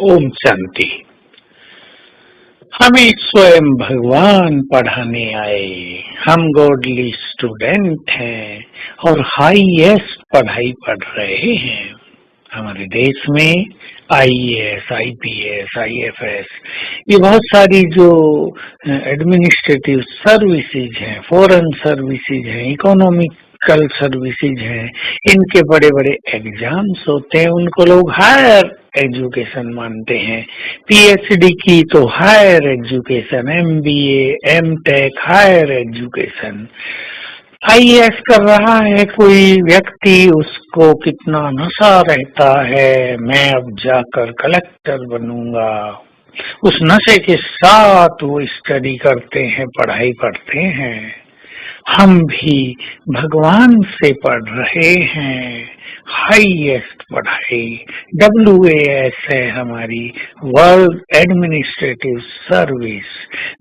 ओम शांति। हमें स्वयं भगवान पढ़ाने आए। हम गॉडली स्टूडेंट हैं और हाईएस्ट पढ़ाई पढ़ रहे हैं। हमारे देश में आईएएस, आईपीएस, आईएफएस, ये बहुत सारी जो एडमिनिस्ट्रेटिव सर्विसेज हैं, फॉरेन सर्विसेज हैं, इकोनॉमिकल सर्विसेज हैं, इनके बड़े बड़े एग्जाम्स होते हैं। उनको लोग हायर एजुकेशन मानते हैं। पीएचडी की तो higher education, MBA, MTech, higher education. IAS कर रहा है कोई व्यक्ति, उसको कितना नशा रहता है, मैं अब जाकर कलेक्टर बनूंगा। उस नशे के साथ वो स्टडी करते हैं, पढ़ाई पढ़ते हैं। हम भी भगवान से पढ़ रहे हैं हाईएस्ट पढ़ाई। WAS है हमारी, world administrative service.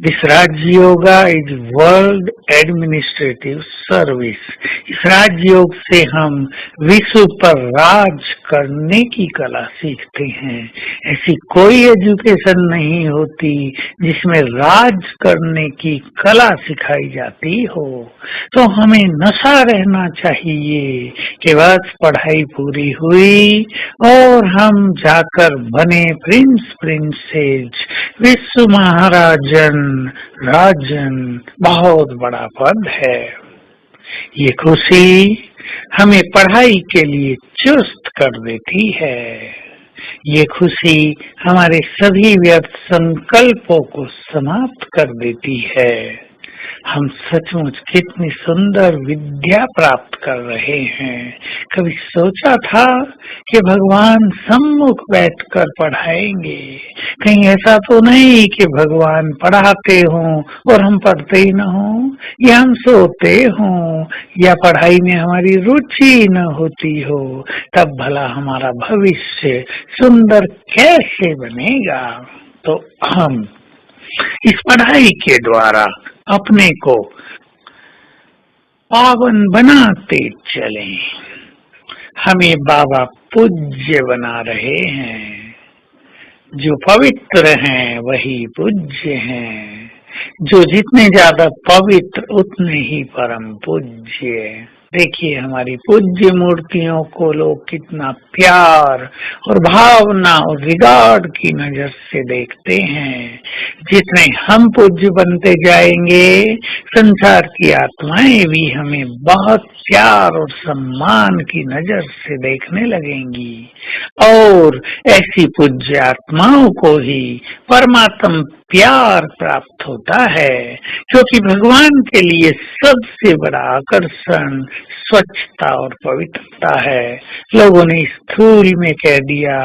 This Rajyoga is world administrative service. इस राजयोग से हम विश्व पर राज करने की कला सीखते हैं। ऐसी कोई एजुकेशन नहीं होती जिसमें राज करने की कला सिखाई जाती हो। तो हमें नशा रहना चाहिए कि बस पढ़ाई पूरी हुई और हम जाकर बने प्रिंस, प्रिंसेस, विश्व महाराजन, राजन। बहुत बड़ा पद है। ये खुशी हमें पढ़ाई के लिए चुस्त कर देती है। ये खुशी हमारे सभी व्यर्थ संकल्पों को समाप्त कर देती है। हम सचमुच कितनी सुंदर विद्या प्राप्त कर रहे हैं। कभी सोचा था कि भगवान सम्मुख बैठकर पढ़ाएंगे? कहीं ऐसा तो नहीं कि भगवान पढ़ाते हों और हम पढ़ते ही न हों, या हम सोते हों, या पढ़ाई में हमारी रुचि न होती हो। तब भला हमारा भविष्य सुंदर कैसे बनेगा? तो हम इस पढ़ाई के द्वारा अपने को पावन बनाते चलें। हमें बाबा पूज्य बना रहे हैं। जो पवित्र हैं वही पूज्य हैं। जो जितने ज्यादा पवित्र उतने ही परम पूज्य। देखिए हमारी पूज्य मूर्तियों को लोग कितना प्यार और भावना और रिगार्ड की नजर से देखते हैं। जितने हम पूज्य बनते जाएंगे, संसार की आत्माएं भी हमें बहुत प्यार और सम्मान की नजर से देखने लगेंगी। और ऐसी पूज्य आत्माओं को ही परमात्म प्यार प्राप्त होता है, क्योंकि भगवान के लिए सबसे बड़ा आकर्षण स्वच्छता और पवित्रता है। लोगों ने स्थूल में कह दिया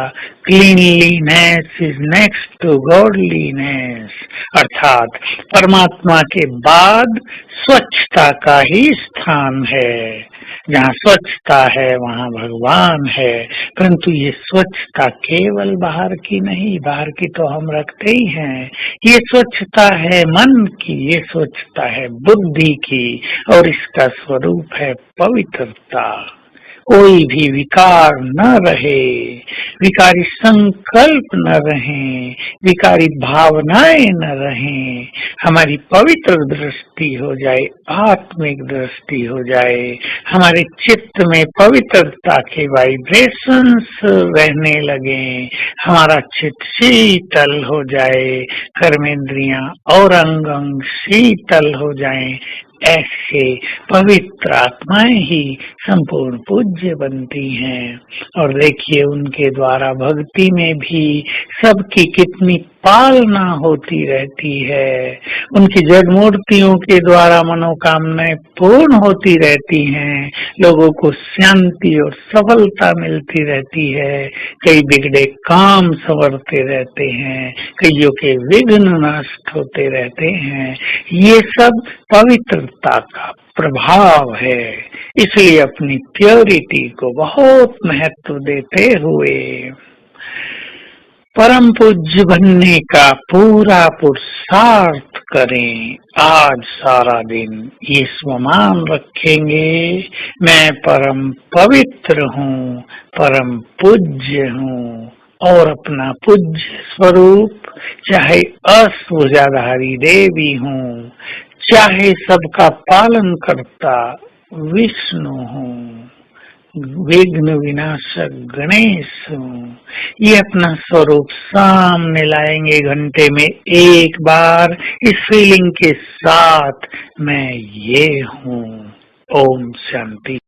cleanliness is next to godliness, अर्थात परमात्मा के बाद स्वच्छता का ही स्थान है। जहाँ स्वच्छता है वहाँ भगवान है। परंतु ये स्वच्छता केवल बाहर की नहीं, बाहर की तो हम रखते ही हैं। ये स्वच्छता है मन की, ये स्वच्छता है बुद्धि की, और इसका स्वरूप है पवित्रता। कोई भी विकार न रहे, विकारी संकल्प न रहें, विकारी भावनाएं न रहें। हमारी पवित्र दृष्टि हो जाए, आत्मिक दृष्टि हो जाए। हमारे चित्त में पवित्रता के वाइब्रेशंस रहने लगे। हमारा चित्त शीतल हो जाए, कर्मेंद्रियां और अंग अंग शीतल हो जाएं। ऐसे पवित्र आत्माएं ही संपूर्ण पूज्य बनती हैं। और देखिए उनके द्वारा भक्ति में भी सबकी कितनी पालना होती रहती है। उनकी जड़ मूर्तियों के द्वारा मनोकामनाएं पूर्ण होती रहती हैं। लोगों को शांति और सफलता मिलती रहती है। कई बिगड़े काम संवरते रहते हैं, कईयों के विघ्न नष्ट होते रहते हैं। ये सब पवित्रता का प्रभाव है। इसलिए अपनी प्योरिटी को बहुत महत्व देते हुए परम पूज्य बनने का पूरा पुरुषार्थ करें। आज सारा दिन ये स्वमान रखेंगे, मैं परम पवित्र हूँ, परम पूज्य हूँ और अपना पूज्य स्वरूप, चाहे अष्टभुजाधारी देवी हूँ, चाहे सबका पालन करता विष्णु हूँ, विघ्न विनाशक गणेश हूँ, ये अपना स्वरूप सामने लाएंगे घंटे में एक बार इस फीलिंग के साथ, मैं ये हूँ। ओम शांति।